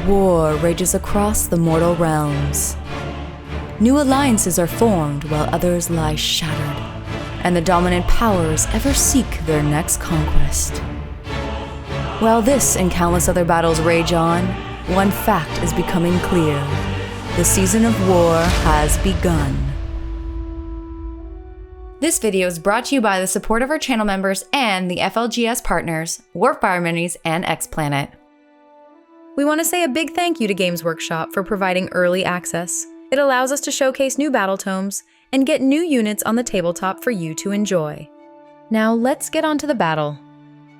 war rages across the mortal realms. New alliances are formed while others lie shattered, and the dominant powers ever seek their next conquest. While this and countless other battles rage on, one fact is becoming clear. The season of war has begun. This video is brought to you by the support of our channel members and the FLGS Partners, Warfire Minis, and X-Planet. We want to say a big thank you to Games Workshop for providing early access. It allows us to showcase new battle tomes and get new units on the tabletop for you to enjoy. Now let's get on to the battle.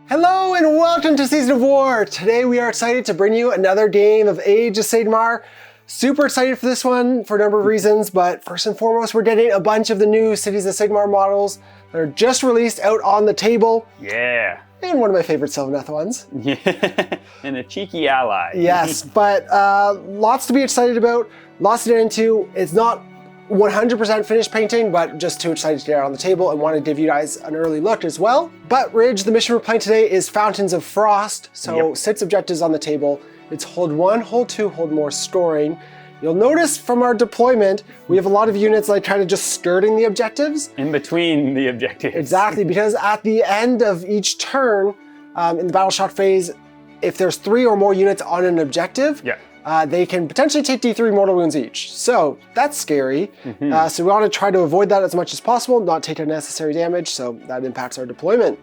Hello and welcome to Season of War! Today we are excited to bring you another game of Age of Sigmar. Super excited for this one for a number of reasons, but first and foremost we're getting a bunch of the new Cities of Sigmar models that are just released out on the table. Yeah! And one of my favorite Sylvaneth ones. Yeah, and a cheeky ally. Yes, but lots to be excited about, lots to get into. It's not 100% finished painting, but just too excited to get it on the table and want to give you guys an early look as well. But Ridge, the mission we're playing today is Fountains of Frost. So 6 objectives on the table. It's hold 1, hold 2, hold more scoring. You'll notice from our deployment, we have a lot of units like kind of just skirting the objectives. In between the objectives. Exactly, because at the end of each turn, in the battle shock phase, if there's 3 or more units on an objective, they can potentially take D3 mortal wounds each. So that's scary. So we want to try to avoid that as much as possible, not take unnecessary damage, so that impacts our deployment.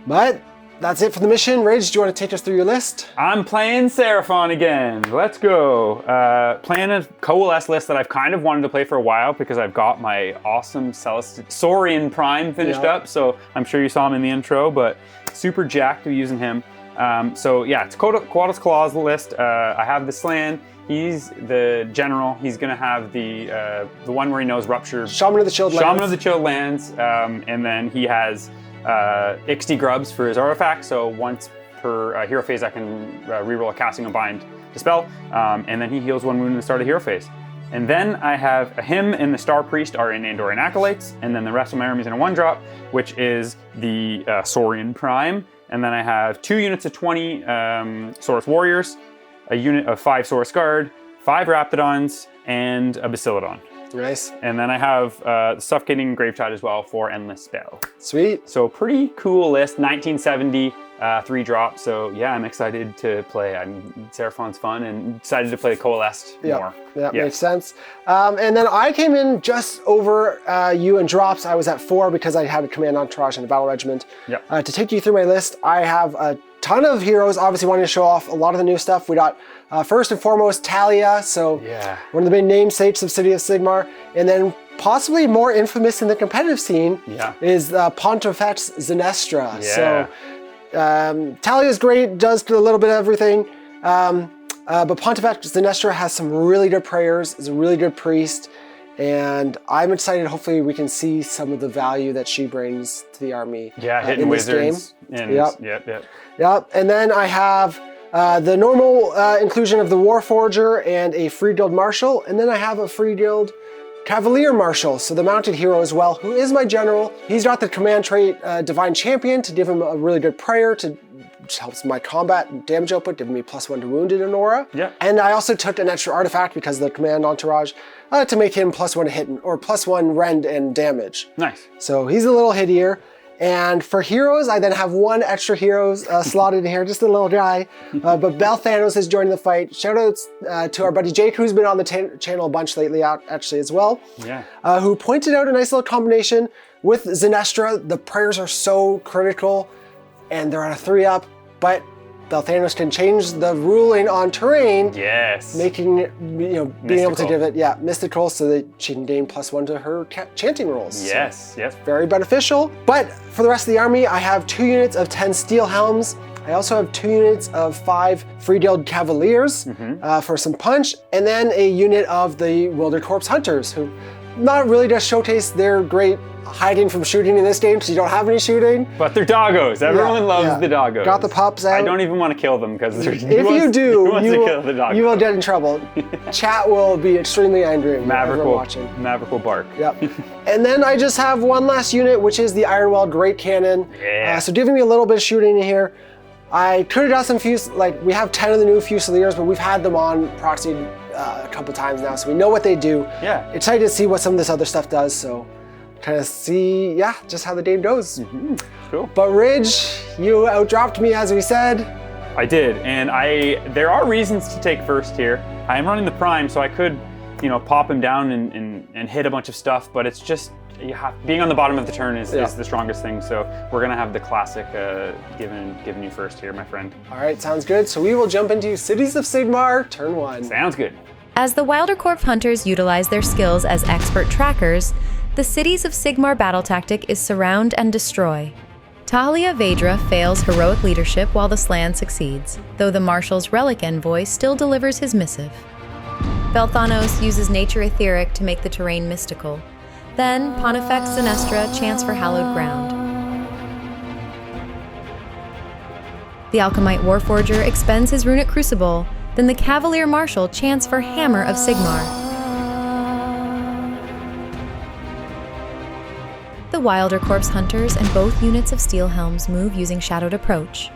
But that's it for the mission. Rage, do you want to take us through your list? I'm playing Seraphon again. Let's go. Playing a Coalesce list that I've kind of wanted to play for a while because I've got my awesome Saurian Prime finished up. So I'm sure you saw him in the intro, but super jacked to be using him. So yeah, it's Quatus Claws list. I have the Slan. He's the general. He's gonna have the one where he knows Rupture. Shaman of the Chilled Lands. Shaman of the Chilled Lands. And then he has XD Grubs for his artifact, so once per hero phase I can reroll a Casting a Bind Dispel, and then he heals 1 wound in the start of hero phase. And then I have him and the Star Priest are in Andorian Acolytes, and then the rest of my army is in a 1-drop, which is the Saurian Prime. And then I have 2 units of 20 Saurus Warriors, a unit of 5 Saurus Guard, 5 Raptidons, and a Basilodon. Nice. And then I have Suffocating Gravetide as well for Endless Spell. Sweet. So pretty cool list, 1970, 3-drop. So yeah, I'm excited to play. Seraphon's fun and excited to play Coalesced more. Yeah, makes sense. And then I came in just over you in drops. I was at 4 because I had a Command Entourage and a Battle Regiment. To take you through my list, I have a ton of heroes, obviously wanting to show off a lot of the new stuff. We got first and foremost Talia, so one of the main namesakes of City of Sigmar, and then possibly more infamous in the competitive scene is Pontifex Zenestra. So Talia's great, does a little bit of everything, but Pontifex Zenestra has some really good prayers, is a really good priest, and I'm excited. Hopefully we can see some of the value that she brings to the army. Hitting in this wizards. Game. And then I have the normal inclusion of the Warforger and a Free Guild Marshal, and then I have a Free Guild Cavalier Marshal, so the mounted hero as well, who is my general. He's got the command trait Divine Champion to give him a really good prayer which helps my combat and damage output, giving me +1 to wounded and aura. And I also took an extra artifact because of the command entourage to make him +1 to hit or +1 rend and damage. Nice. So he's a little hittier. And for heroes, I then have 1 extra hero slotted in here, just a little guy. But Bel Thanos has joined the fight. Shout outs to our buddy Jake, who's been on the channel a bunch lately actually as well. Who pointed out a nice little combination with Zenestra. The prayers are so critical and they're on a 3-up, but Bel Thanos can change the ruling on terrain, making it, being able to give it, mystical, so that she can gain +1 to her chanting rolls. So very beneficial. But for the rest of the army, I have 2 units of 10 Steel Helms. I also have 2 units of 5 Free Guild Cavaliers for some punch, and then a unit of the Wilder Corpse Hunters, who not really just showcase their great hiding from shooting in this game because you don't have any shooting. But they're doggos. Everyone loves the doggos. Got the pups out. I don't even want to kill them because if you do, you will get in trouble. Chat will be extremely angry. Maverick will bark. And then I just have 1 last unit, which is the Ironwell Great Cannon. So giving me a little bit of shooting in here. I could have done some like we have 10 of the new Fusiliers, but we've had them on proxy a couple times now, so we know what they do. Yeah. Excited to see what some of this other stuff does, so kind of see, yeah, just how the game goes. Cool. But Ridge, you outdropped me as we said. I did, and there are reasons to take first here. I am running the Prime, so I could, pop him down and hit a bunch of stuff, but it's just, being on the bottom of the turn is the strongest thing, so we're gonna have the classic giving you first here, my friend. All right, sounds good. So we will jump into Cities of Sigmar, turn 1. Sounds good. As the Wilder Corp hunters utilize their skills as expert trackers, the Cities of Sigmar battle tactic is surround and destroy. Talia Vedra fails heroic leadership while the Slan succeeds, though the Marshal's relic envoy still delivers his missive. Belthanos uses nature etheric to make the terrain mystical. Then, Pontifex Sinestra chants for hallowed ground. The Alchemite Warforger expends his runic crucible, then the Cavalier Marshal chants for Hammer of Sigmar. The Wilder Corpse hunters and both units of Steel Helms move using shadowed approach.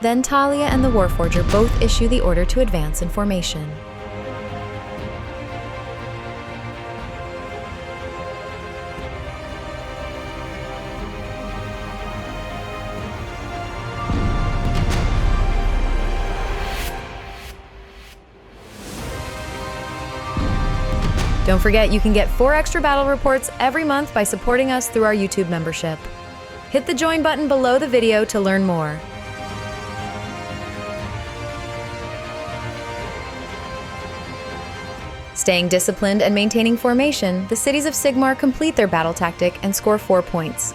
Then Talia and the Warforger both issue the order to advance in formation. Don't forget, you can get 4 extra battle reports every month by supporting us through our YouTube membership. Hit the join button below the video to learn more. Staying disciplined and maintaining formation, the Cities of Sigmar complete their battle tactic and score 4 points.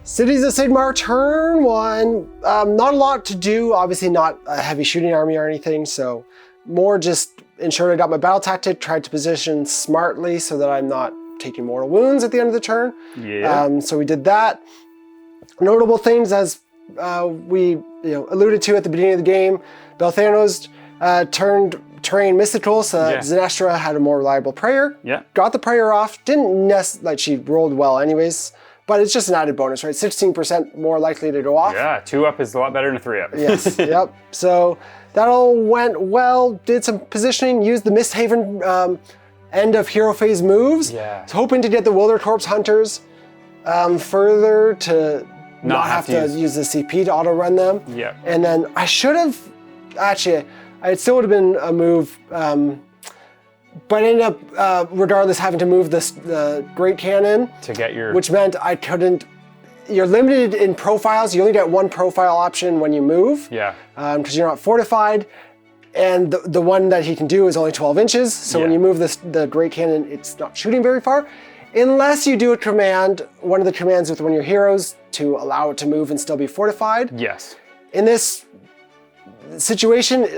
Cities of Sigmar, turn 1. Not a lot to do, obviously not a heavy shooting army or anything, so more just ensured I got my battle tactic, tried to position smartly so that I'm not taking mortal wounds at the end of the turn. Yeah. So we did that. Notable things, as we alluded to at the beginning of the game, Belthanos turned terrain mystical, so that Sinestra had a more reliable prayer. Yeah. Got the prayer off, didn't she rolled well anyways. But it's just an added bonus, right? 16% more likely to go off. Yeah, 2 up is a lot better than a 3 up. Yes, yep. So that all went well, did some positioning, used the Misthaven end of hero phase moves. Yeah. Hoping to get the Wilder Corpse hunters further to not have to use the CP to auto run them. Yeah. And then I should have, actually, it still would have been a move, but I ended up, regardless, having to move the Great Cannon. To get your... Which meant I couldn't... You're limited in profiles. You only get 1 profile option when you move. Yeah. Because you're not fortified. And the one that he can do is only 12 inches. So when you move the Great Cannon, it's not shooting very far. Unless you do a command, one of the commands with one of your heroes to allow it to move and still be fortified. Yes. In this situation,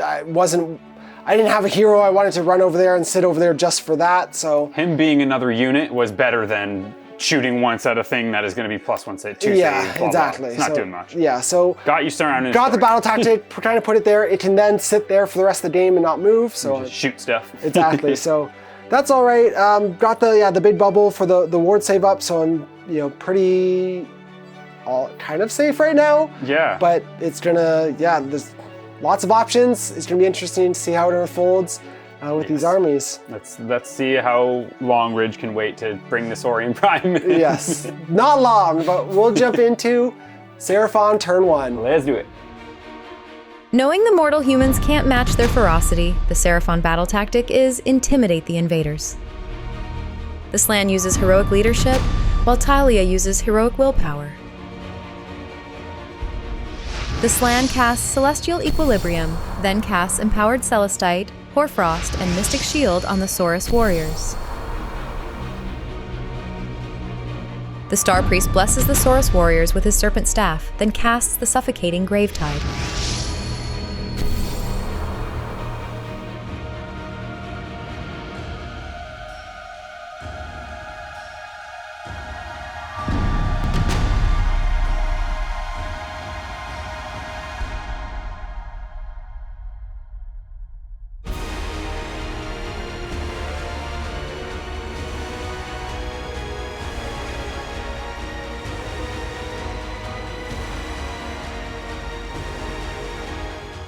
I didn't have a hero. I wanted to run over there and sit over there just for that, so... Him being another unit was better than shooting once at a thing that is going to be +1 save, 2 yeah, save, blah, exactly. Blah. It's not doing much. Yeah, so... Got you surrounded. Got the battle tactic, kind of put it there. It can then sit there for the rest of the game and not move, so... Just shoot stuff. Exactly, so that's all right. Got the big bubble for the ward save up, so I'm, pretty... kind of safe right now. Yeah. But it's gonna, there's lots of options. It's gonna be interesting to see how it unfolds with these armies. Let's see how long Ridge can wait to bring the Saurian Prime in. Yes, not long, but we'll jump into Seraphon turn 1. Let's do it. Knowing the mortal humans can't match their ferocity, the Seraphon battle tactic is intimidate the invaders. The Slan uses heroic leadership, while Talia uses heroic willpower. The Slan casts Celestial Equilibrium, then casts Empowered Celestite, Hoarfrost, and Mystic Shield on the Saurus warriors. The Star Priest blesses the Saurus warriors with his Serpent Staff, then casts the Suffocating Gravetide.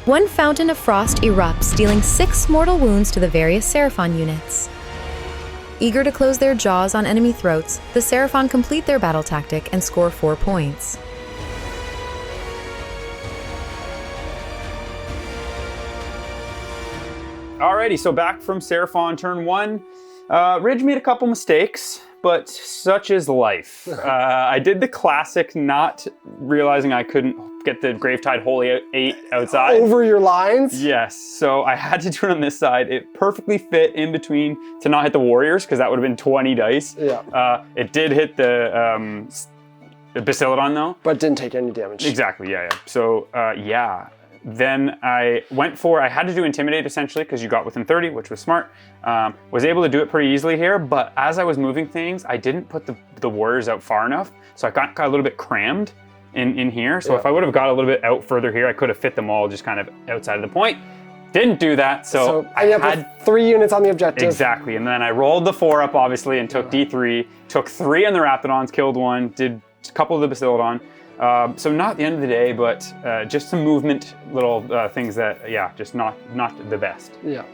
One fountain of frost erupts, dealing 6 mortal wounds to the various Seraphon units. Eager to close their jaws on enemy throats, the Seraphon complete their battle tactic and score 4 points. Alrighty, so back from Seraphon turn 1. Ridge made a couple mistakes, but such is life. I did the classic, not realizing I couldn't get the Gravetide Holy 8 outside. Over your lines? Yes, so I had to do it on this side. It perfectly fit in between to not hit the Warriors, because that would have been 20 dice. Yeah. It did hit the Basiladon though. But didn't take any damage. Exactly, yeah. So, yeah. Then I had to do Intimidate essentially because you got within 30, which was smart. Was able to do it pretty easily here, but as I was moving things, I didn't put the Warriors out far enough. So I got a little bit crammed in here. So if I would have got a little bit out further here, I could have fit them all just kind of outside of the point. Didn't do that, so I had 3 units on the objective. Exactly, and then I rolled the 4 up obviously and took D3, took 3 on the Raptidons, killed 1, did a couple of the Basiladon. So not the end of the day, but just some movement, little things that, yeah, just not the best. Yeah.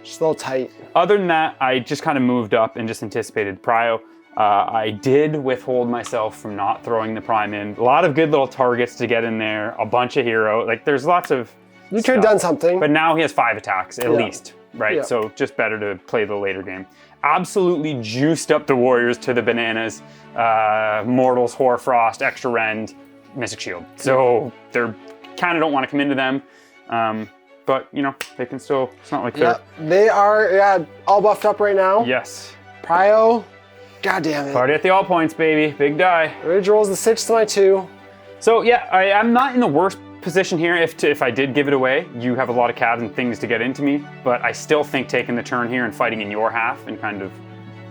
Just a little tight. Other than that, I just kind of moved up and just anticipated prio. I did withhold myself from not throwing the prime in. A lot of good little targets to get in there, a bunch of hero. Like there's lots of You could have done something. But now he has 5 attacks at least, right? Yeah. So just better to play the later game. Absolutely juiced up the Warriors to the bananas. Mortals, Hoarfrost, Extra Rend, Mystic Shield. So they're kind of don't want to come into them. But, you know, they can still, it's not like they're... They are, all buffed up right now. Yes. Prio, god damn it. Party at the all points, baby. Big die. Ridge rolls the 6 to my 2. So, yeah, I'm not in the worst position here. If I did give it away, you have a lot of cabs and things to get into me, but I still think taking the turn here and fighting in your half and kind of,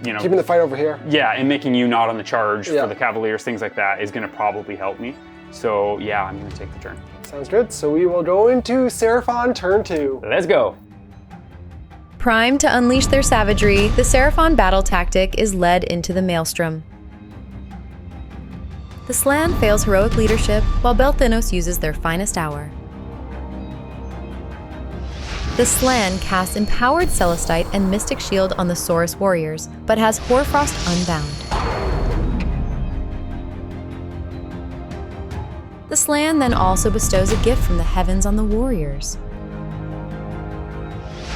you know... Keeping the fight over here. Yeah, and making you not on the charge for the Cavaliers, things like that, is going to probably help me. So, yeah, I'm going to take the turn. Sounds good. So we will go into Seraphon turn 2. Let's go. Primed to unleash their savagery, the Seraphon battle tactic is led into the Maelstrom. The Slan fails heroic leadership, while Belthanos uses their finest hour. The Slan casts Empowered Celestite and Mystic Shield on the Saurus warriors, but has Hoarfrost unbound. The Slan then also bestows a gift from the heavens on the warriors.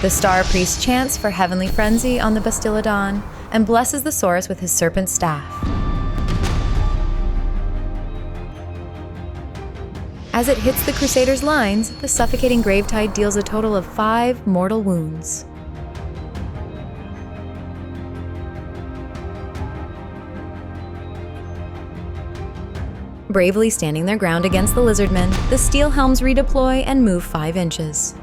The Star Priest chants for Heavenly Frenzy on the Bastiladon and blesses the Saurus with his serpent staff. As it hits the Crusaders' lines, the suffocating Gravetide deals a total of 5 mortal wounds. Bravely standing their ground against the Lizardmen, the Steel Helms redeploy and move 5 inches.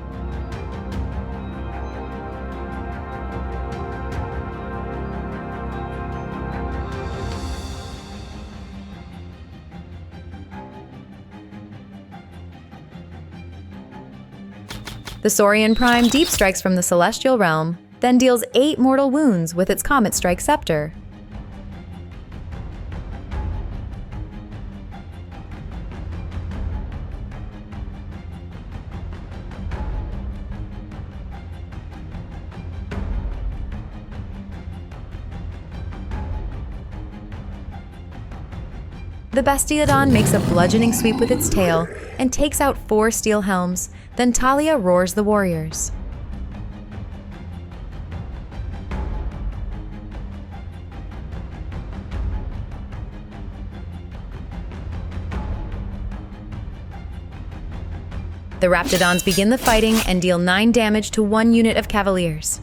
The Saurian Prime deep strikes from the Celestial Realm, then deals 8 mortal wounds with its Comet Strike Scepter. The Bastiladon makes a bludgeoning sweep with its tail and takes out 4 Steel Helms. Then Talia roars the warriors. The Raptidons begin the fighting and deal 9 damage to 1 unit of Cavaliers.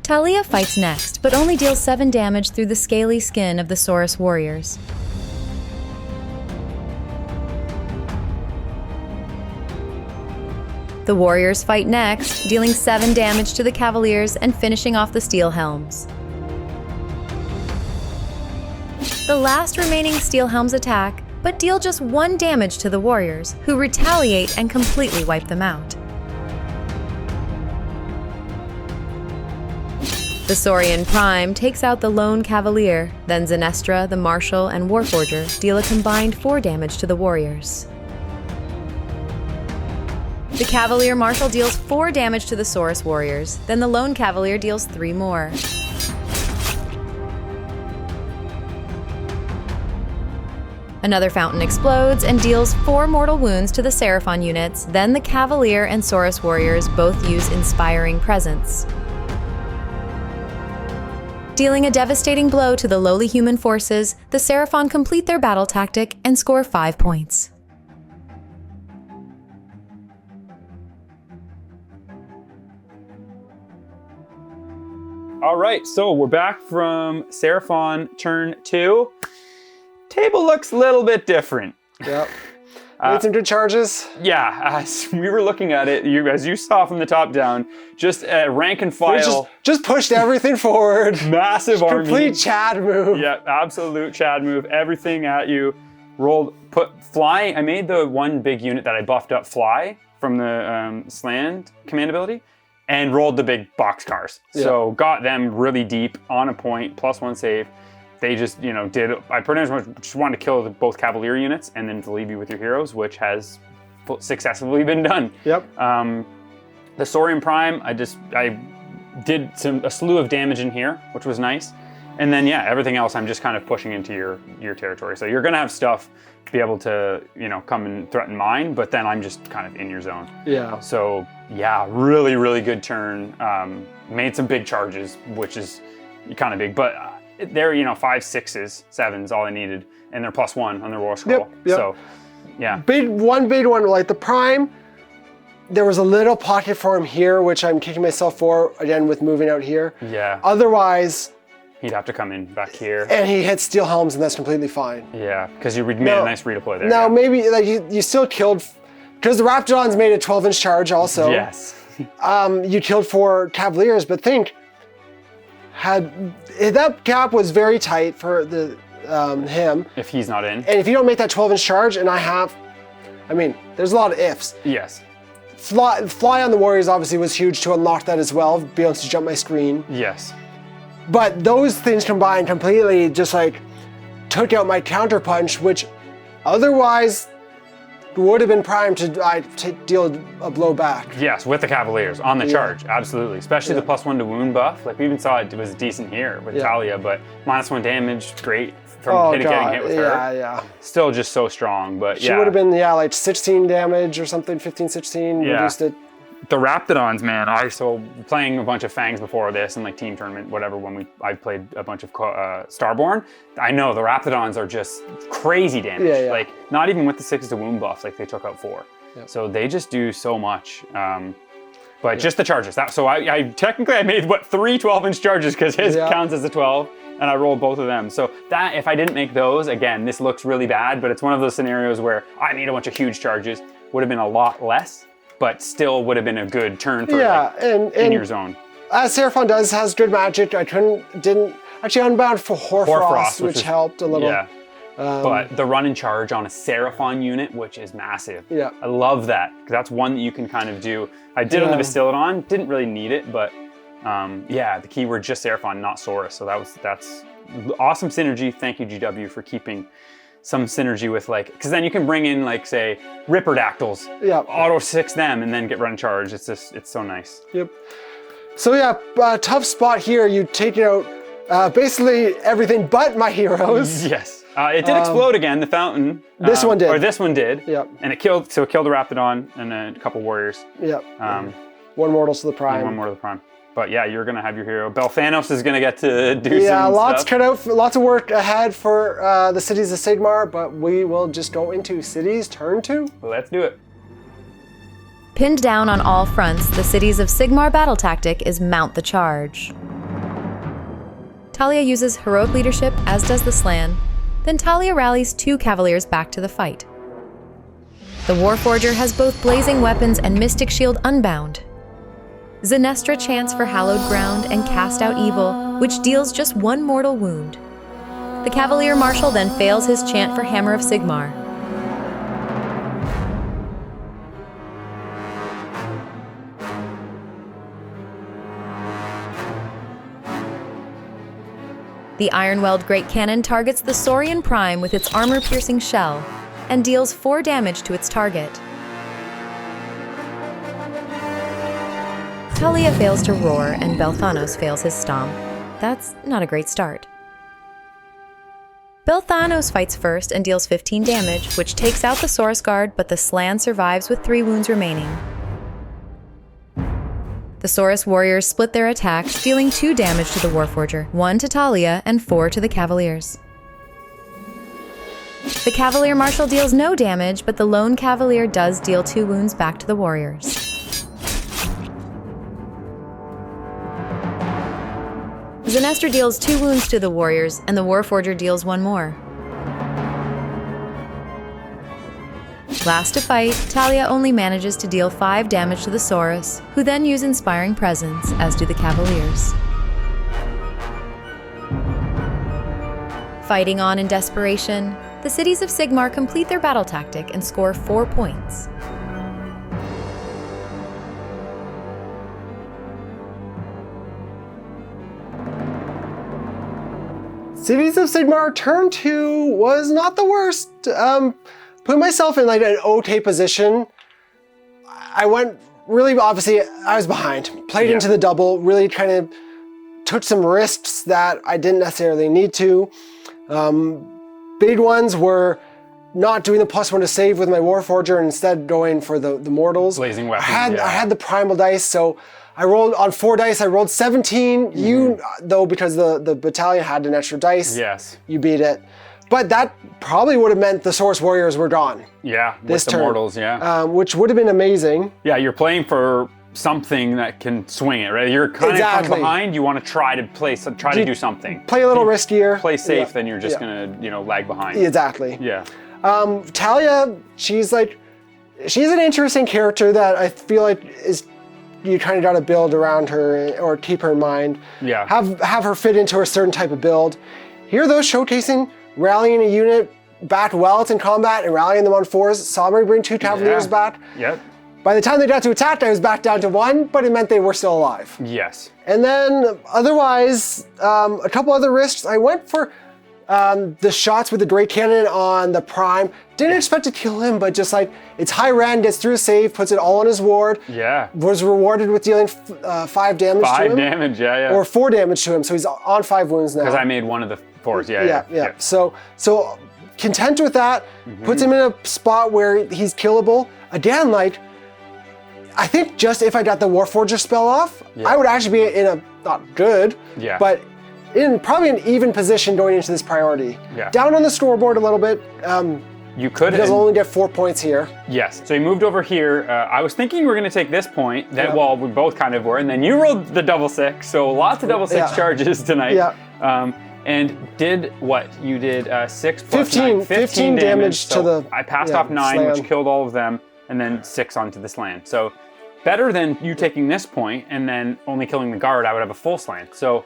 Talia fights next, but only deals 7 damage through the scaly skin of the Saurus warriors. The warriors fight next, dealing 7 damage to the Cavaliers and finishing off the Steel Helms. The last remaining Steel Helms attack, but deal just 1 damage to the warriors, who retaliate and completely wipe them out. The Saurian Prime takes out the lone Cavalier, then Zenestra, the Marshal, and Warforger deal a combined 4 damage to the warriors. The Cavalier Marshal deals 4 damage to the Saurus warriors, then the lone Cavalier deals 3 more. Another fountain explodes and deals 4 mortal wounds to the Seraphon units, then the Cavalier and Saurus warriors both use Inspiring Presence. Dealing a devastating blow to the lowly human forces, the Seraphon complete their battle tactic and score 5 points. All right, so we're back from Seraphon turn 2. Table looks a little bit different. Yep. Made some good charges. Yeah, as we were looking at it, as you saw from the top down, just rank and file. Just pushed everything forward. Massive army. Complete Chad move. Yeah, absolute Chad move. Everything at you. Put fly. I made the one big unit that I buffed up fly from the Sland command ability, and rolled the big boxcars. Yeah. So got them really deep on a point, +1 save. They just, I pretty much just wanted to kill both Cavalier units and then to leave you with your heroes, which has successfully been done. Yep. The Saurian Prime, I did a slew of damage in here, which was nice. And then, yeah, everything else I'm just kind of pushing into your territory. So you're going to have stuff be able to, come and threaten mine, but then I'm just kind of in your zone. Yeah. So, yeah, really, really good turn. Made some big charges, which is kind of big, but they're 5s, 6s, 7s, all I needed, and they're +1 on their war scroll. Yep. So, yeah. Big one, like the Prime, there was a little pocket for him here, which I'm kicking myself for, again, with moving out here. Yeah. Otherwise, He'd have to come in back here. and he hits Steel Helms, and that's completely fine. Yeah, because you made a nice redeploy there. Now, yeah. maybe like you still killed, because the Raptidons made a 12-inch charge also. Yes. You killed 4 Cavaliers, but think, that gap was very tight for him. If he's not in. And if you don't make that 12-inch charge, and there's a lot of ifs. Yes. Fly on the Warriors obviously was huge to unlock that as well, be able to jump my screen. Yes. But those things combined completely just took out my counterpunch, which otherwise would have been primed to deal a blow back. Yes, with the Cavaliers on the charge, absolutely. Especially the +1 to wound buff. Like we even saw it was decent here with Talia, but -1 damage, great from getting hit with her. Yeah. Still just so strong, but She would have been 16 damage or something, 15, 16, reduced it. The Raptidons, man, playing a bunch of Fangs before this and team tournament, whatever, when I played a bunch of Starborn, I know the Raptidons are just crazy damage. Yeah. Not even with the 6 to wound buff, they took out 4. Yep. So they just do so much. But just the charges. So I technically made 3 12-inch charges because his counts as a 12, and I rolled both of them. So that, if I didn't make those, again, this looks really bad, but it's one of those scenarios where I made a bunch of huge charges, would have been a lot less, but still would have been a good turn for in your zone. As Seraphon has good magic. I didn't actually unbound for Hoarfrost, which helped a little. Yeah. But the run and charge on a Seraphon unit, which is massive. Yeah. I love that, because that's one that you can kind of do. I did on the Bastiladon, didn't really need it, but the keyword just Seraphon, not Saurus. So that's awesome synergy. Thank you, GW, for keeping some synergy with because then you can bring in say Ripperdactyls, auto 6 them, and then get run and charge. It's so nice. Yep. So tough spot here. You take out basically everything but my heroes. Yes. It did explode again, the fountain. This one did. Or this one did. Yep. And it killed a Raptidon and a couple warriors. Yep. 1 mortal to the Prime. And 1 more to the Prime. But yeah, you're gonna have your hero. Belthanos is gonna get to do some lots stuff. cut out, lots of work ahead for the cities of Sigmar, but we will just go into cities turn 2. Let's do it. Pinned down on all fronts, the cities of Sigmar battle tactic is mount the charge. Talia uses heroic leadership, as does the Slan. Then Talia rallies 2 Cavaliers back to the fight. The Warforger has both blazing weapons and Mystic Shield unbound. Zenestra chants for Hallowed Ground and Cast Out Evil, which deals just 1 mortal wound. The Cavalier Marshal then fails his chant for Hammer of Sigmar. The Ironweld Great Cannon targets the Saurian Prime with its armor-piercing shell and deals 4 damage to its target. Talia fails to roar and Belthanos fails his stomp. That's not a great start. Belthanos fights first and deals 15 damage, which takes out the Saurus Guard, but the Slan survives with 3 wounds remaining. The Saurus warriors split their attacks, dealing 2 damage to the Warforger, 1 to Talia and 4 to the Cavaliers. The Cavalier Marshal deals no damage, but the lone Cavalier does deal 2 wounds back to the warriors. Zenestra deals 2 wounds to the warriors, and the Warforger deals 1 more. Last to fight, Talia only manages to deal 5 damage to the Saurus, who then use Inspiring Presence, as do the Cavaliers. Fighting on in desperation, the cities of Sigmar complete their battle tactic and score 4 points. Cities of Sigmar turn 2 was not the worst. Put myself in like an okay position. I went really, obviously, I was behind. Played into the double, really kind of took some risks that I didn't necessarily need to. Big ones were not doing the +1 to save with my Warforger and instead going for the mortals. Blazing weapons. I had the primal dice, so I rolled on 4 dice. I rolled 17. You, though, because the battalion had an extra dice, you beat it. But that probably would have meant the Saurus warriors were gone. Yeah, this with the turn, mortals, which would have been amazing. Yeah, you're playing for something that can swing it, right? You're kind of from behind. You want to try to do something. Play a little riskier. Play safe, then you're just gonna, lag behind. Exactly. Yeah. Talia, she's an interesting character that I feel like you kind of got to build around her or keep her in mind. Yeah. Have her fit into a certain type of build. Here, though, showcasing rallying a unit back while it's in combat and rallying them on 4s. Saw me bring 2 Cavaliers back. Yep. By the time they got to attack, I was back down to 1, but it meant they were still alive. Yes. And then otherwise, a couple other risks. I went for the shots with the Great Cannon on the Prime. Didn't expect to kill him, but just like, it's high rend, gets through a save, puts it all on his ward. Yeah. Was rewarded with dealing 5 damage to him. 5 damage, yeah. Or 4 damage to him, so he's on 5 wounds now. Because I made one of the 4s, yeah. So content with that, puts him in a spot where he's killable. Again, like, I think just if I got the Warforger spell off, I would actually be in a, not good, but in probably an even position going into this priority. Yeah. Down on the scoreboard a little bit. You could because I'll only get 4 points here. Yes. So you moved over here. I was thinking you were going to take this point. That well, we both kind of were, and then you rolled the double 6. So lots of double 6 charges tonight. Yeah. And did what? You did 6 plus 9, 15 damage to the. I passed off 9, slam, which killed all of them, and then 6 onto the slan. So better than you taking this point and then only killing the guard. I would have a full slan. So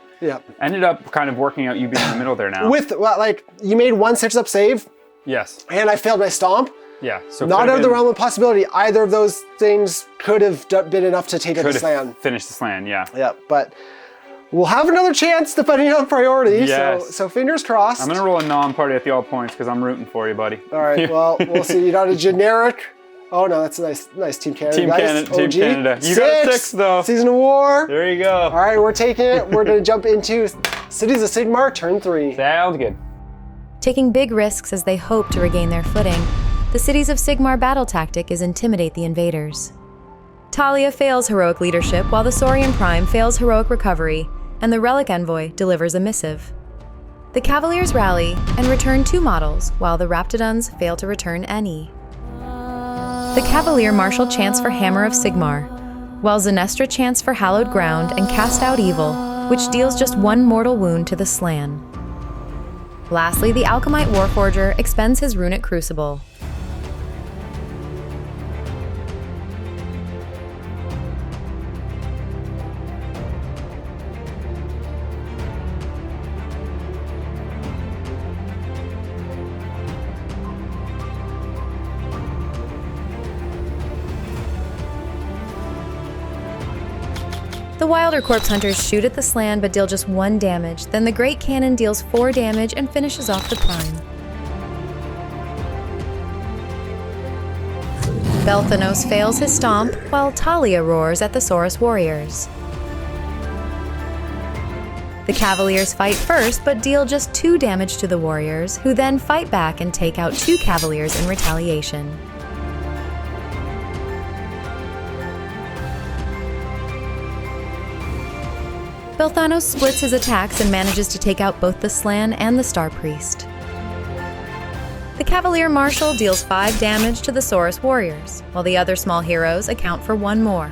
ended up kind of working out you being in the middle there now. With like you made 1 6-up save. Yes. And I failed my stomp. Yeah. So not out of the realm of possibility. Either of those things could have been enough to take out the slan. Finish the slan. Yeah. Yeah, but. We'll have another chance depending on priority, so fingers crossed. I'm going to roll a non-party at the all points because I'm rooting for you, buddy. All right, well, we'll see. You got a generic. Oh, no, that's a nice Team Canada. Team Canada. You got a 6, though. Season of War. There you go. All right, we're taking it. We're going to jump into Cities of Sigmar, turn 3. Sounds good. Taking big risks as they hope to regain their footing, the Cities of Sigmar battle tactic is intimidate the invaders. Talia fails heroic leadership while the Saurian Prime fails heroic recovery, and the Relic Envoy delivers a missive. The Cavaliers rally and return 2 models, while the Raptidons fail to return any. The Cavalier Marshal chants for Hammer of Sigmar, while Zenestra chants for Hallowed Ground and Cast Out Evil, which deals just 1 mortal wound to the slan. Lastly, the Alchemite Warforger expends his Runic Crucible. The The Wilder Corpse Hunters shoot at the Slann but deal just 1 damage, then the Great Cannon deals 4 damage and finishes off the Prime. Belthanos fails his stomp, while Talia roars at the Saurus warriors. The Cavaliers fight first, but deal just 2 damage to the warriors, who then fight back and take out 2 Cavaliers in retaliation. Belthanos splits his attacks and manages to take out both the Slann and the Star Priest. The Cavalier Marshal deals 5 damage to the Saurus warriors, while the other small heroes account for 1 more.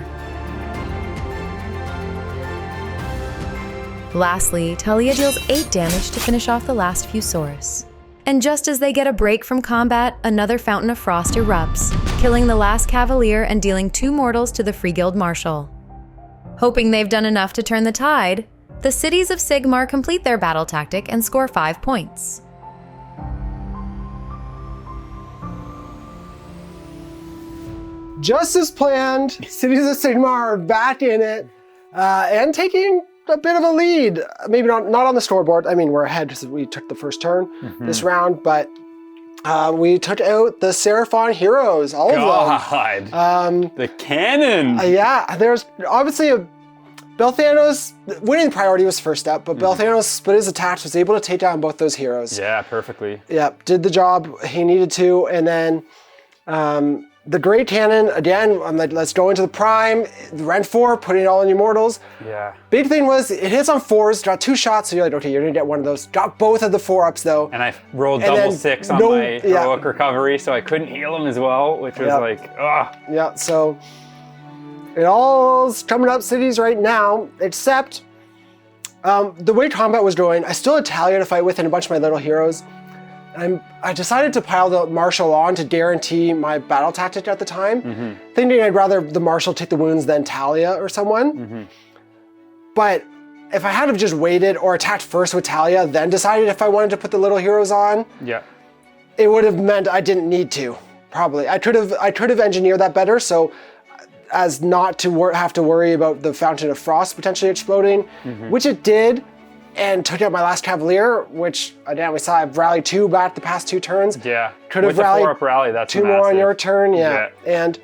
Lastly, Talia deals 8 damage to finish off the last few Saurus. And just as they get a break from combat, another Fountain of Frost erupts, killing the last Cavalier and dealing 2 mortals to the Free Guild Marshal. Hoping they've done enough to turn the tide, the cities of Sigmar complete their battle tactic and score 5 points. Just as planned, Cities of Sigmar are back in it and taking a bit of a lead. Maybe not on the scoreboard. I mean, we're ahead because we took the first turn this round, but we took out the Seraphon heroes, all of them. The cannon! Yeah, there's obviously Belthanos, winning priority was first up, but Belthanos split his attacks, was able to take down both those heroes. Yeah, perfectly. Yeah, did the job he needed to, and then the Great Cannon, again, I'm like, let's go into the Prime, the Rend 4, put it all in your mortals. Yeah. Big thing was, it hits on 4s, got 2 shots, so you're like, okay, you're gonna get one of those. Got both of the 4-ups though. And I rolled double 6 on my heroic recovery, so I couldn't heal him as well, which was like, ugh. Yeah, so it all's coming up cities right now, except the way combat was going, I still had Talia to fight with and a bunch of my little heroes. I decided to pile the Marshal on to guarantee my battle tactic at the time, thinking I'd rather the Marshal take the wounds than Talia or someone. But if I had have just waited or attacked first with Talia, then decided if I wanted to put the little heroes on, it would have meant I didn't need to, probably. I could have engineered that better, so as not to have to worry about the Fountain of Frost potentially exploding, which it did, and took out my last Cavalier, which again we saw I've rallied 2 back the past 2 turns. Yeah, could have with rallied the 4-up rally, that's 2 more on your turn. Yeah, and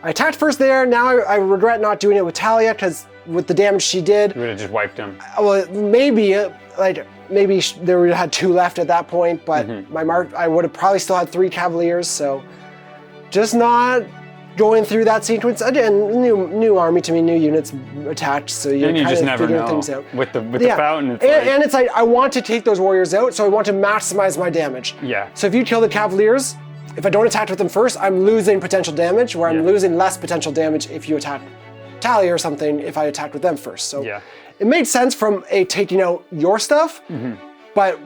I attacked first there. Now I regret not doing it with Talia because with the damage she did, you would have just wiped him. Well, maybe there would have had 2 left at that point, but I would have probably still had 3 Cavaliers. So just not going through that sequence again. New army to me, new units attached, so you're kind just of never figuring know. things out. With the fountain, and it's like I want to take those warriors out, so I want to maximize my damage. Yeah. So if you kill the Cavaliers, if I don't attack with them first, I'm losing potential damage, where I'm losing less potential damage if you attack Talia or something if I attacked with them first. So it made sense from taking out your stuff, but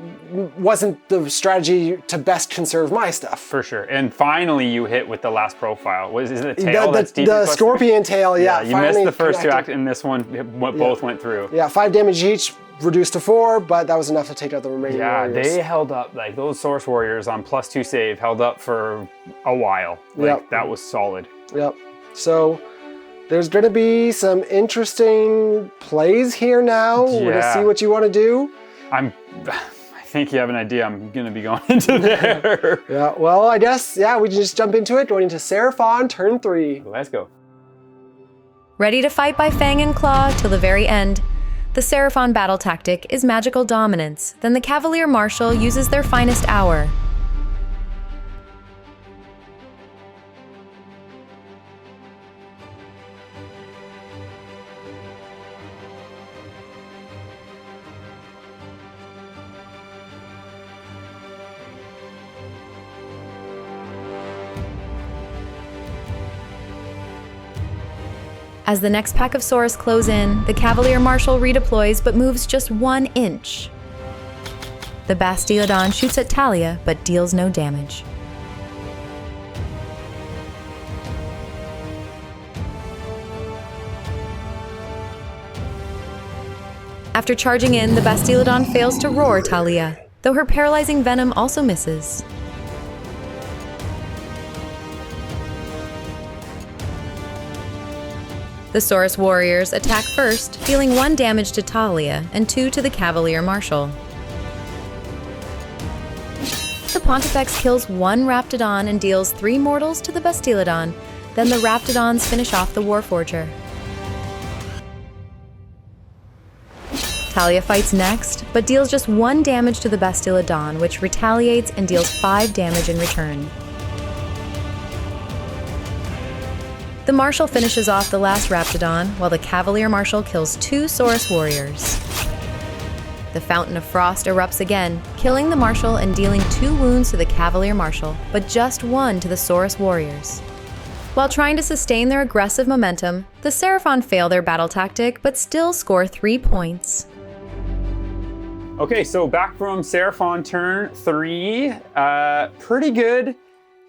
wasn't the strategy to best conserve my stuff. For sure. And finally you hit with the last profile. Is it the tail that's deep? The scorpion tail, yeah. You missed the first 2 acts, and this one both went through. Yeah, 5 damage each, reduced to 4, but that was enough to take out the remaining warriors. They held up, like those Source Warriors on +2 save held up for a while. That was solid. Yep. So there's gonna be some interesting plays here now. We're gonna see what you want to do. I think you have an idea. I'm gonna be going into there. Yeah, well, I guess, we can just jump into it, going into Seraphon, turn 3. Let's go. Ready to fight by fang and claw till the very end, the Seraphon battle tactic is magical dominance. Then the Cavalier Marshal uses their finest hour. As the next pack of Saurus close in, the Cavalier Marshal redeploys but moves just 1 inch. The Bastiodon shoots at Talia but deals no damage. After charging in, the Bastiodon fails to roar Talia, though her paralyzing venom also misses. The The Saurus warriors attack first, dealing 1 damage to Talia and 2 to the Cavalier Marshal. The Pontifex kills 1 Raptidon and deals 3 mortals to the Bastiladon. Then the Raptidons finish off the Warforger. Talia fights next, but deals just 1 damage to the Bastiladon, which retaliates and deals 5 damage in return. The Marshal finishes off the last Raptidon, while the Cavalier Marshal kills 2 Saurus warriors. The Fountain of Frost erupts again, killing the Marshal and dealing 2 wounds to the Cavalier Marshal, but just 1 to the Saurus warriors. While trying to sustain their aggressive momentum, the Seraphon fail their battle tactic, but still score 3 points. Okay, so back from Seraphon turn 3. Pretty good.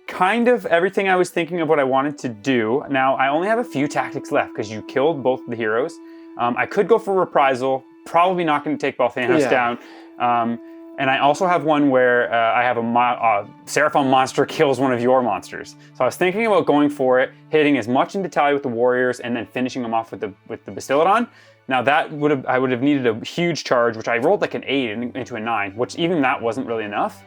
Kind of everything I was thinking of what I wanted to do. Now, I only have a few tactics left because you killed both the heroes. I could go for reprisal. Probably not going to take Balthanos down. And I also have one where I have a Seraphon monster kills one of your monsters. So I was thinking about going for it, hitting as much into Talia with the warriors, and then finishing them off with the Bastiladon. Now that I would have needed a huge charge, which I rolled like an 8 into a 9, which even that wasn't really enough.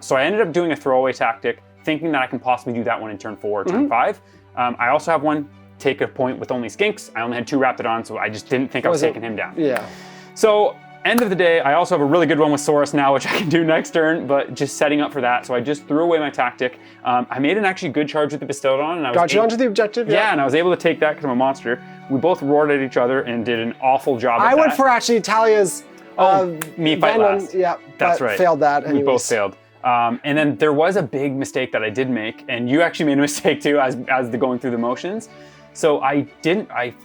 So I ended up doing a throwaway tactic, thinking that I can possibly do that one in turn 4 or turn 5. I also have one take a point with only Skinks. I only had 2 Raptidons, so I just didn't think I was taking him down. Yeah. So end of the day, I also have a really good one with Saurus now, which I can do next turn, but just setting up for that. So I just threw away my tactic. I made an actually good charge with the Bastiladon. And I got you onto the objective. Yeah, and I was able to take that because I'm a monster. We both roared at each other and did an awful job at that. I went for actually Talia's me fight last. Yeah, that's right. Failed that anyways. We both failed. And then there was a big mistake that I did make, and you actually made a mistake too as the going through the motions. So I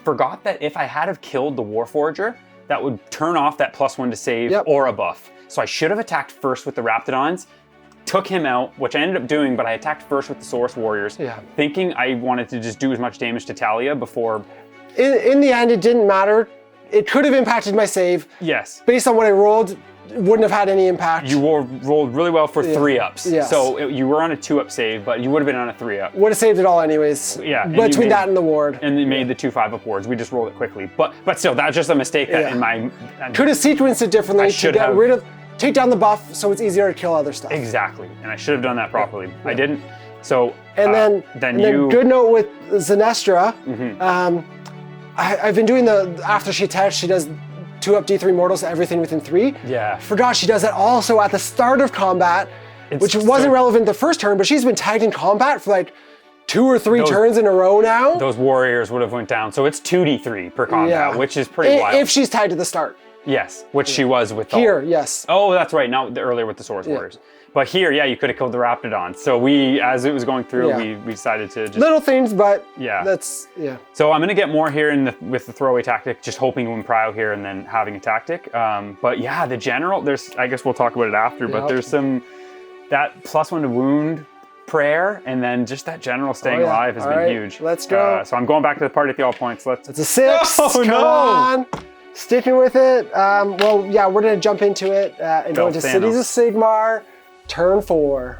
forgot that if I had have killed the Warforger, that would turn off that +1 to save or a buff. So I should have attacked first with the Raptidons, took him out, which I ended up doing, but I attacked first with the Saurus warriors, thinking I wanted to just do as much damage to Talia before. In the end, it didn't matter. It could have impacted my save. Yes. Based on what I rolled, it wouldn't have had any impact. You rolled really well for 3-ups. Yes. So you were on a 2-up save, but you would have been on a 3-up. Would have saved it all anyways. Yeah. Between that and the ward. And you made the 2 5-up wards. We just rolled it quickly. But still, that's just a mistake that in my... Could have sequenced it differently to get rid of... Take down the buff so it's easier to kill other stuff. Exactly. And I should have done that properly. Yeah. I didn't. So... And then good note with Zenestra. I've been doing after she attacks, she does 2-up D3 mortals to everything within 3. Yeah. Forgot she does that also at the start of combat, which wasn't relevant the first turn, but she's been tagged in combat for like 2 or 3 turns in a row now. Those warriors would have went down. So it's 2d3 per combat, which is pretty wild. If she's tagged to the start. Yes, which she was with here, yes. Oh, that's right. Now earlier with the Saurus warriors. But here, you could have killed the Raptidon. So as it was going through, we decided to just... Little things, but So I'm going to get more here with the throwaway tactic, just hoping to win prio here and then having a tactic. But yeah, the general, I guess we'll talk about it after, but there's that +1 to wound prayer, and then just that general staying alive has been huge. Let's go. So I'm going back to the party at the all points. It's a 6. Come on. Sticking with it. We're going to jump into it and go into Cities of Sigmar. Turn 4.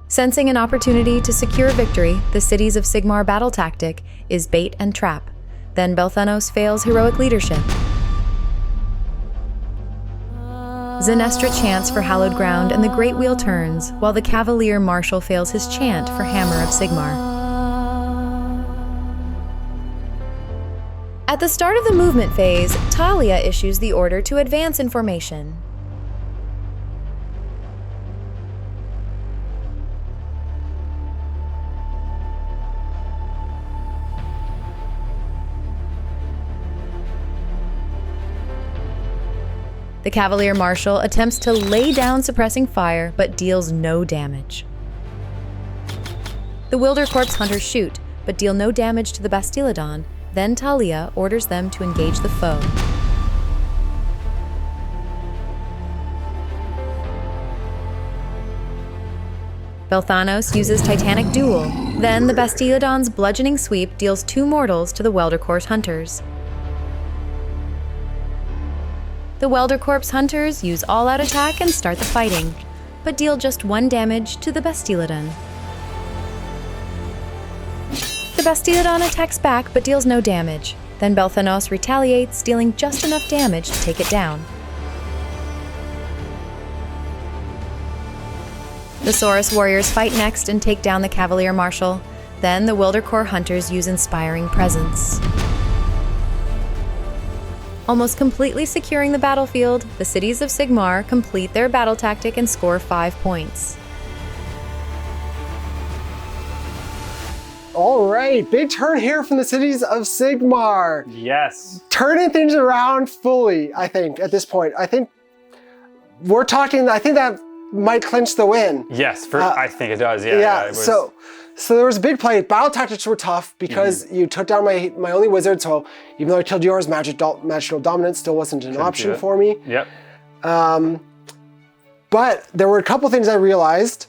Sensing an opportunity to secure victory, the Cities of Sigmar battle tactic is bait and trap. Then Balthanos fails heroic leadership. Zenestra chants for hallowed ground and the Great Wheel turns, while the Cavalier Marshal fails his chant for Hammer of Sigmar. At the start of the movement phase, Talia issues the order to advance in formation. The Cavalier Marshal attempts to lay down suppressing fire, but deals no damage. The Wildercorpse hunters shoot, but deal no damage to the Bastiladon. Then Talia orders them to engage the foe. Balthanos uses Titanic Duel. Then the Bastiladon's bludgeoning sweep deals 2 mortals to the Wildercorpse hunters. The Wildercorpse hunters use all-out attack and start the fighting, but deal just 1 damage to the Bastiladon. The Bastiodon attacks back but deals no damage. Then Belthanos retaliates, dealing just enough damage to take it down. The Saurus warriors fight next and take down the Cavalier Marshal. Then the Wildercore hunters use Inspiring Presence. Almost completely securing the battlefield, the cities of Sigmar complete their battle tactic and score 5 points. All right, big turn here from the cities of Sigmar. Yes. Turning things around fully, I think, at this point. I think that might clinch the win. Yes, I think it does. Yeah. So there was a big play. Battle tactics were tough because you took down my only wizard. So even though I killed yours, magical dominance still wasn't an option for me. Yep. But there were a couple things I realized.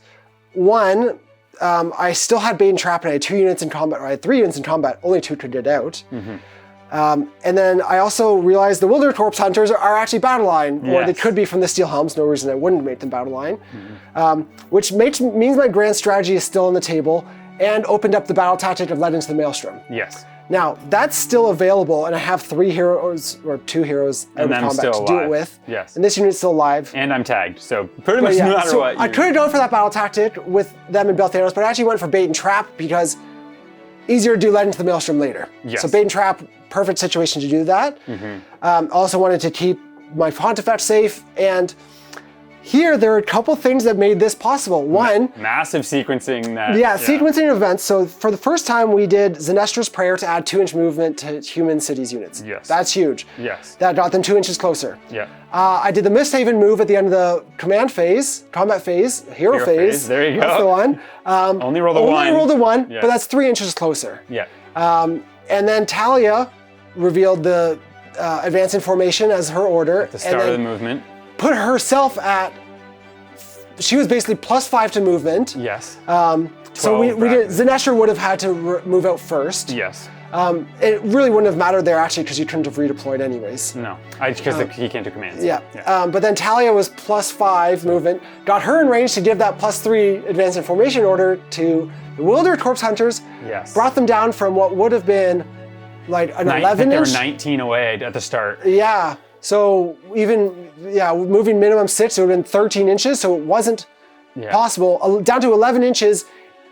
One, I still had Bait and Trap, and I had 2 units in combat. Or I had 3 units in combat. Only 2 could get out. And then I also realized the Wilder Corpse Hunters are actually battle line, or they could be from the Steel Helms. No reason I wouldn't make them battle line, which means my grand strategy is still on the table and opened up the battle tactic of Led into the Maelstrom. Yes. Now that's still available, and I have 3 heroes or 2 heroes out of combat to do it with. Yes. And this unit's still alive. And I'm tagged, so pretty much no matter what. I could have gone for that battle tactic with them and Belthanos, but I actually went for Bait and Trap because easier to do Led into the Maelstrom later. Yes. So Bait and Trap, perfect situation to do that. Also wanted to keep my Pontifex safe, and here there are a couple things that made this possible. One, massive sequencing. Sequencing events. So for the first time, we did Zenestra's Prayer to add 2-inch movement to human cities units. Yes. That's huge. Yes. That got them 2 inches closer. Yeah. I did the Misthaven move at the end of the combat phase, hero phase. There you go. That's the one. Only rolled a 1. Only rolled a 1, Yes. but that's 3 inches closer. Yeah. And then Talia revealed the advance in formation as her order. At the start of the movement. Put herself at, she was basically +5 to movement. Yes. So we did, Zenestra would have had to move out first. Yes. It really wouldn't have mattered there actually because you couldn't have redeployed anyways. No, because he can't do commands. Yeah. But then Talia was +5 movement, got her in range to give that +3 advance in formation order to the Wilder Corpse Hunters. Yes. Brought them down from what would have been like an 11 They inch. were 19 away at the start. Yeah. So moving minimum 6, it would have been 13 inches. So it wasn't possible. Down to 11 inches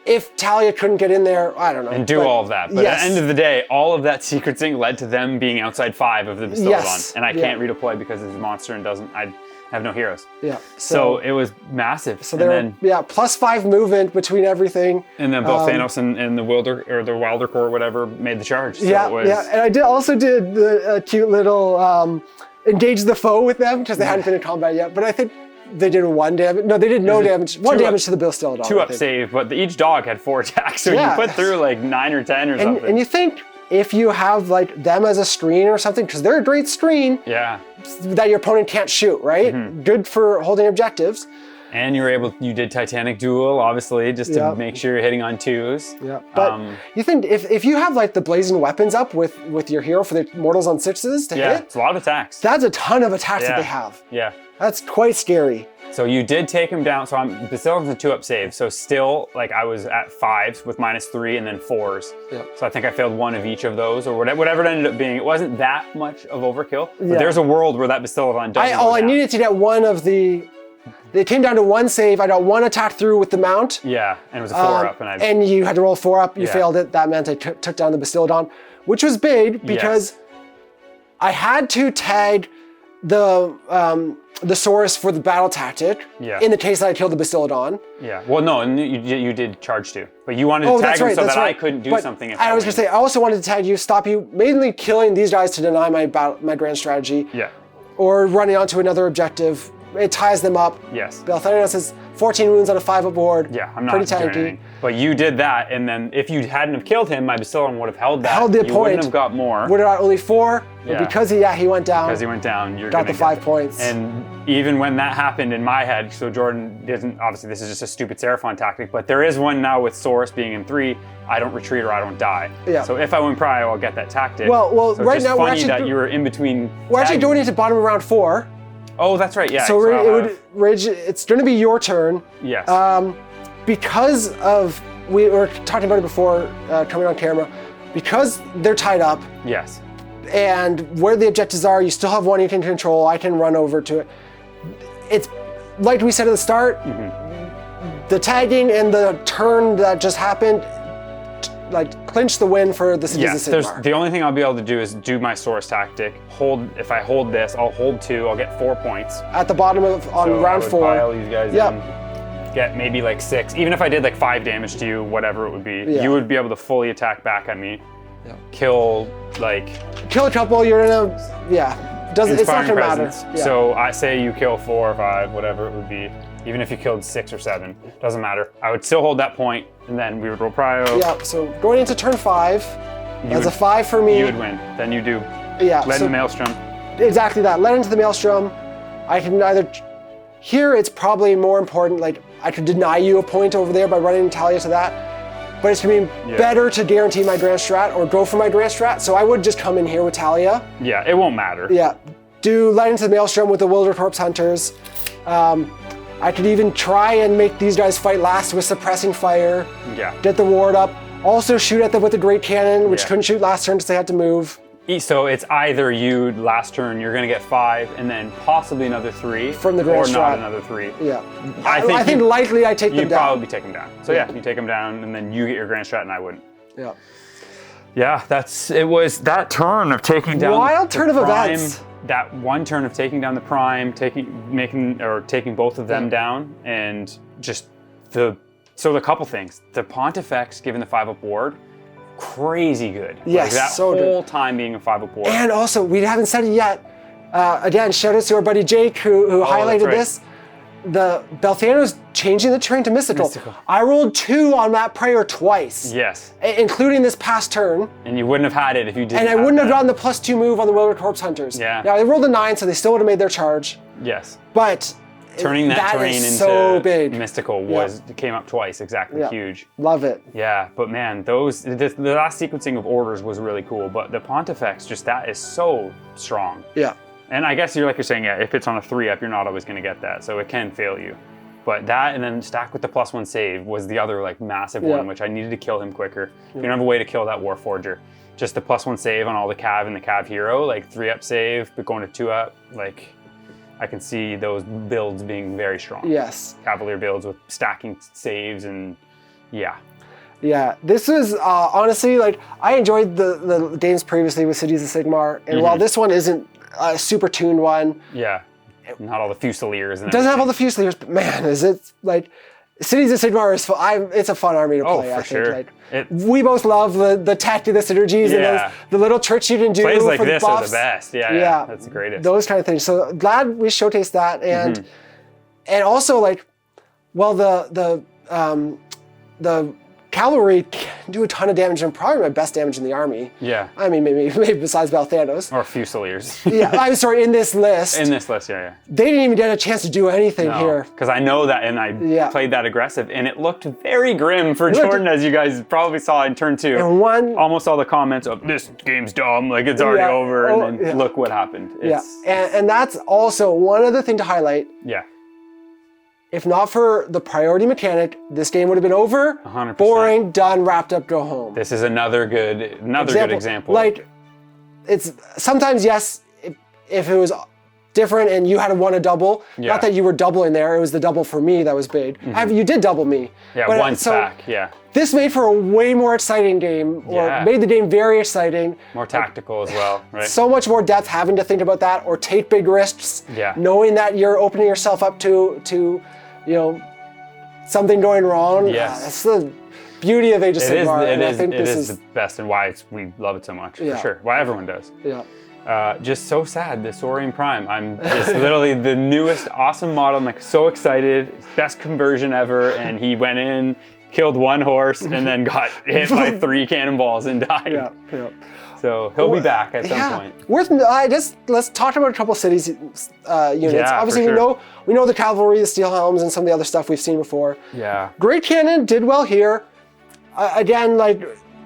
if Talia couldn't get in there, I don't know. And do all of that. But at the end of the day, all of that sequencing led to them being outside 5 of the Bastiodon. Yes. And I can't redeploy because it's a monster and I have no heroes. Yeah. So it was massive. So there +5 movement between everything. And then both Thanos and the Wilder Core, whatever, made the charge. So And I also did the cute little engage the foe with them because they hadn't been in combat yet. But I think they did 1 damage. No, they did no damage. 1 damage to the Bastiodon. 2 up save, but each dog had 4 attacks. So you put through like 9 or 10 or something. And you think if you have like them as a screen or something, because they're a great screen, that your opponent can't shoot, right? Good for holding objectives. And you did Titanic Duel, obviously, just to make sure you're hitting on 2s. Yeah, but you think if you have like the blazing weapons up with your hero for the mortals on 6s to hit, it's a lot of attacks. That's a ton of attacks that they have. Yeah. That's quite scary. So you did take him down. So Bastiodon's a 2-up save. So still, like I was at 5s with -3 and then 4s. Yep. So I think I failed 1 of each of those, or whatever it ended up being. It wasn't that much of overkill. But there's a world where that Bastiodon doesn't go I down. needed to get one of the. They came down to 1 save. I got 1 attack through with the mount. Yeah, and it was a 4-up. And you had to roll 4-up. You failed it. That meant I took down the Bastiodon, which was big because I had to tag the Saurus for the battle tactic in the case that I killed the Bastiodon. Yeah. Well, no, and you did charge too, but you wanted to tag him so that I couldn't do something. I was going to say, I also wanted to tag you, stop you, mainly killing these guys to deny my grand strategy. Yeah. Or running onto another objective. It ties them up. Yes. Belthanos has 14 wounds on a 5-up board. Yeah, I'm not pretty doing tanky. anything. But you did that, and then if you hadn't have killed him, my Bastiodon would have held that. Held the point. You wouldn't have got more. Would have got only 4, but because he went down. Because he went down, you're got the 5 points. And even when that happened in my head, so Jordan doesn't, obviously this is just a stupid Seraphon tactic, but there is one now with Saurus being in 3, I don't retreat or I don't die. Yeah. So if I win prio, I'll get that tactic. Well, so right it's now funny that you were in between. We're actually doing it to bottom of round 4. Oh, that's right, yeah. So it's going to be your turn. Yes. Because of we were talking about it before coming on camera, because they're tied up Yes. and where the objectives are, you still have one you can control. I can run over to it. It's like we said at the start, the tagging and the turn that just happened, like clinched the win for the Cities Yes, of Sigmar. the only thing I'll be able to do is do my source tactic. If I hold this, I'll hold 2, I'll get 4 points. At the bottom of on So round I would 4. pile these guys Yep. in, get maybe like 6. Even if I did like 5 damage to you, whatever it would be, Yeah. you would be able to fully attack back at me. Yeah. Kill like Kill a couple, you're in a doesn't it's not inspiring gonna matter. presence. Yeah. So I say you kill 4 or 5, whatever it would be. Even if you killed 6 or 7, doesn't matter. I would still hold that point, and then we would roll prio. Yeah, so going into turn 5, that's would- a 5 for me. You would win. Then you do Yeah, lead so in the maelstrom. exactly that. Led into the maelstrom. I can either here it's probably more important. Like I could deny you a point over there by running Talia to that, but it's gonna be better to guarantee my grand strat or go for my grand strat. So I would just come in here with Talia. Yeah, it won't matter. Yeah, do led into the maelstrom with the Wilder Corpse Hunters. I could even try and make these guys fight last with suppressing fire. Yeah. Get the ward up. Also shoot at them with the great cannon, which couldn't shoot last turn because they had to move. So it's either you last turn, you're gonna get 5, and then possibly another 3 From the grand or not strat. another 3. Yeah. I think think likely I take them you'd down. probably take them down. So yeah, you take them down, and then you get your grand strat, and I wouldn't. Yeah. Yeah, it was that turn of taking down Wild the turn of prime, events. That one turn of taking down the prime, taking both of them down, and just the couple things. The Pontifex giving the 5-up ward, crazy good. Yes, that so good. whole time being a 5-up ward. And also, we haven't said it yet. Again, shout out to our buddy Jake who highlighted right. this. The Belthano's changing the terrain to mystical. I rolled 2 on that prayer twice. Yes. Including this past turn. And you wouldn't have had it if you didn't. And I wouldn't have gotten the +2 move on the Wilder Corpse Hunters. Yeah. Now, they rolled a 9, so they still would have made their charge. Yes. But Turning that terrain is into so big. mystical came up twice, exactly, huge. Love it. Yeah, but man, the last sequencing of orders was really cool, but the Pontifex, just that is so strong. Yeah. And I guess you're saying, if it's on a 3-up, you're not always gonna get that, so it can fail you. But that, and then stacked with the +1 save was the other massive one, which I needed to kill him quicker. You don't have a way to kill that Warforger. Just the +1 save on all the Cav and the Cav hero, 3-up save, but going to 2-up, I can see those builds being very strong. Yes. Cavalier builds with stacking saves and yeah. Yeah, this was honestly, I enjoyed the games previously with Cities of Sigmar, and while this one isn't a super tuned one. Yeah, not all the Fusiliers and doesn't have all the Fusiliers, but man, is it Cities of Sigmar is fun. It's a fun army to play. Oh, for sure. We both love the tactic, the synergies, and the little tricks you can do. Plays like for this the are buffs. the best. Yeah, that's the greatest. Those kind of things. So glad we showcased that, and also the cavalry can do a ton of damage and probably my best damage in the army. Yeah. I mean, maybe besides Belthanos. Or Fusiliers. Yeah, I'm sorry, in this list. In this list, yeah. They didn't even get a chance to do anything here. Because I know that, and I played that aggressive, and it looked very grim for Jordan, as you guys probably saw in turn 2. And almost all the comments of, this game's dumb, it's already over, and then look what happened. And that's also one other thing to highlight. Yeah. If not for the priority mechanic, this game would have been over, 100%. boring, done, wrapped up, go home. This is another good example. It's sometimes, yes, if it was different and you had won a double, not that you were doubling there, it was the double for me that was big. You did double me. Yeah, but, once back, This made for a way more exciting game, or made the game very exciting. More tactical as well, right? So much more depth having to think about that, or take big risks, Yeah. knowing that you're opening yourself up to something going wrong. Yes. That's the beauty of Age of Sigmar. It is the best, and why we love it so much, for sure. Why everyone does. Yeah. Just so sad, the Saurian Prime. It's literally the newest awesome model. I'm so excited. Best conversion ever. And he went in, killed 1 horse, and then got hit by 3 cannonballs and died. Yeah. So he'll be back at some point. Let's talk about a couple cities units. Obviously, for sure. we know the cavalry, the steel helms, and some of the other stuff we've seen before. Yeah. Great Cannon did well here. Again,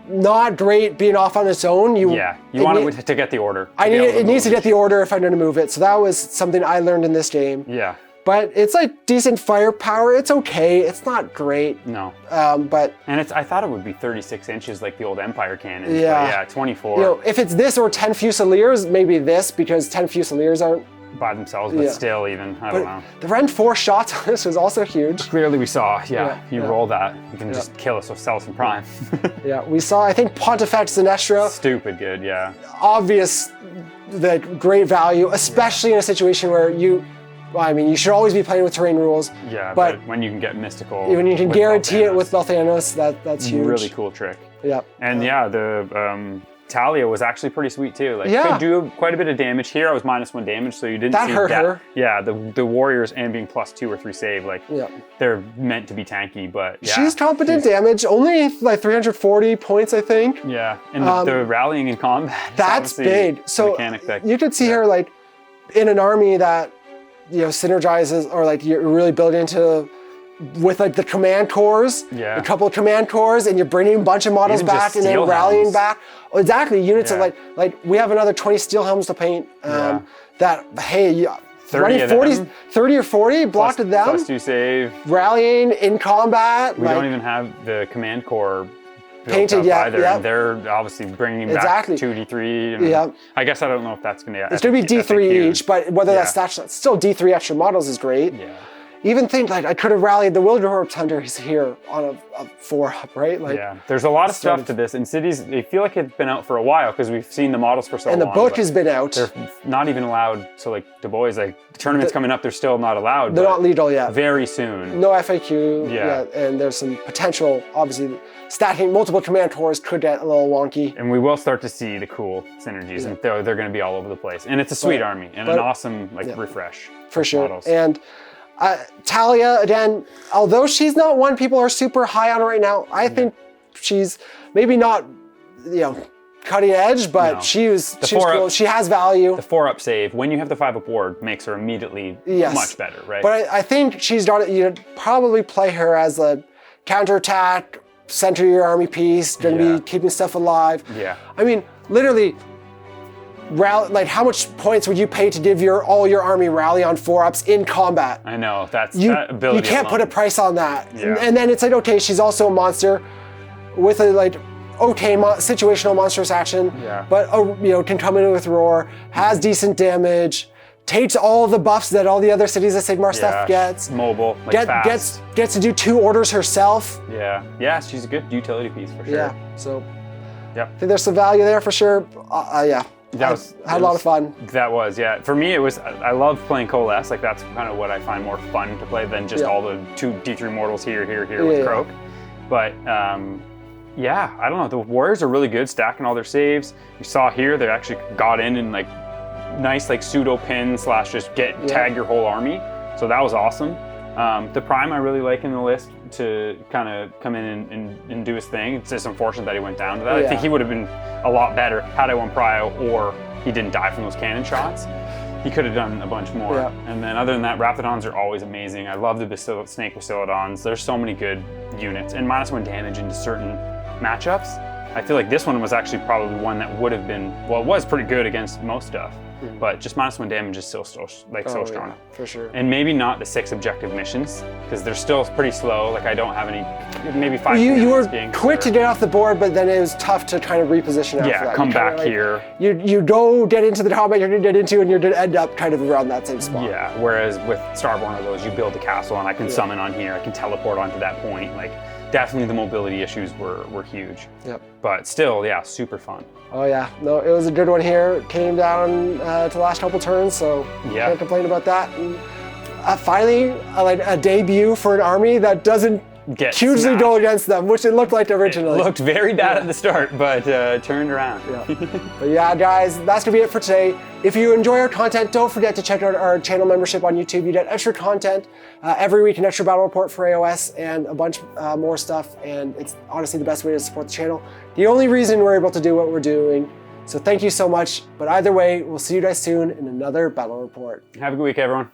not great being off on its own. You want it to get the order. It needs to get the order if I'm going to move it. So that was something I learned in this game. Yeah. but it's like decent firepower. It's okay. It's not great. No. But and I thought it would be 36 inches like the old Empire cannon. Yeah. But yeah, 24. You know, if it's this or 10 Fusiliers, maybe this, because 10 Fusiliers aren't by themselves, but still even, I don't know. The Ren 4 shots on this was also huge. Clearly we saw, you roll that, you can just kill us with Celis and Prime. Yeah, we saw, I think, Pontifex Sinestra. Stupid good, yeah. Obvious, the great value, especially in a situation where you should always be playing with terrain rules. Yeah, but when you can get mystical. When you can guarantee it with Belthanos, that's huge. Really cool trick. Yeah. And the Talia was actually pretty sweet too. Like could do quite a bit of damage. Hero was -1 damage, so you didn't see hurt her. Yeah, the warriors and being +2 or 3 save, like they're meant to be tanky, but she's competent damage, only like 340 points, I think. Yeah, and the rallying in combat. That's big. So mechanic that, you could see her like in an army that synergizes, or like you're really building into with like the command cores, a couple of command cores, and you're bringing a bunch of models back and then rallying back. Oh, exactly, units of like we have another 20 steel helms to paint. That 30 or 40 blocked them. +2 save. Rallying in combat. We don't even have the command core painted yet. Either. And they're obviously bringing back 2 D3. I guess I don't know if that's going to. It's going to be D3 each, but whether that's still D3 extra models is great. Yeah. Even think like I could have rallied the Wilderness Hunters here on a 4-up, right? Like, there's a lot of stuff to this, and cities, they feel like it's been out for a while because we've seen the models for so long. And the book has been out. They're not even allowed. So like Du Bois, like the tournament's coming up, they're still not allowed. They're not legal yet. Very soon. No FAQ yet, and there's some potential. Obviously, stacking multiple command cores could get a little wonky. And we will start to see the cool synergies, and they're going to be all over the place. And it's a sweet army and an awesome refresh. For sure. Models. And Talia, again, although she's not one people are super high on right now, I think she's maybe not, cutting edge, but she was cool. She has value. The 4-up save, when you have the 5-up ward, makes her immediately much better, right? But I think she's done it. You'd probably play her as a counterattack, center your army piece, going to be keeping stuff alive. Yeah. I mean, literally, like how much points would you pay to give all your army rally on 4-ups in combat? I know, that ability. You can't alone. put a price on that. Yeah. And then it's like, okay, she's also a monster with a situational monstrous action, but can come in with roar, has decent damage, takes all the buffs that all the other cities of Sigmar stuff gets. Mobile, fast. Gets to do 2 orders herself. Yeah, she's a good utility piece for sure. Yeah, so I think there's some value there for sure. Had a lot of fun. That was, For me, it was, I love playing Coalesce. Like, that's kind of what I find more fun to play than just all the 2 D3 mortals here with Croak. But, I don't know. The Warriors are really good, stacking all their saves. You saw here, they actually got in and, like, nice, like, pseudo pin / just tag your whole army. So that was awesome. The Prime I really like in the list to kind of come in and do his thing. It's just unfortunate that he went down to that. I think he would have been a lot better had I won Prio or he didn't die from those cannon shots. He could have done a bunch more. And then other than that, Raptidons are always amazing. I love the Snake Bastiladons. There's so many good units. And -1 damage into certain matchups. I feel like this one was actually probably one that would have been, well, it was pretty good against most stuff. But just -1 damage is still so strong. Yeah, for sure. And maybe not the 6 objective missions, because they're still pretty slow. Like I don't have any, maybe 5 You were being quick to get off the board, but then it was tough to kind of reposition after that. Come back here. You go get into the combat you're going to get into, and you're going to end up kind of around that same spot. Yeah, whereas with Starborn or those, you build the castle, and I can summon on here, I can teleport onto that point. Like, definitely the mobility issues were huge. Yep. But still, super fun. Oh yeah, no, it was a good one here. Came down to the last couple turns, so can't complain about that. And, finally, a debut for an army that doesn't hugely go against them, which it looked like originally. It looked very bad at the start, but turned around. But guys, that's gonna be it for today. If you enjoy our content, don't forget to check out our channel membership on YouTube. You get extra content every week, an extra battle report for AOS, and a bunch more stuff. And it's honestly the best way to support the channel. The only reason we're able to do what we're doing. So thank you so much. But either way, we'll see you guys soon in another battle report. Have a good week, everyone.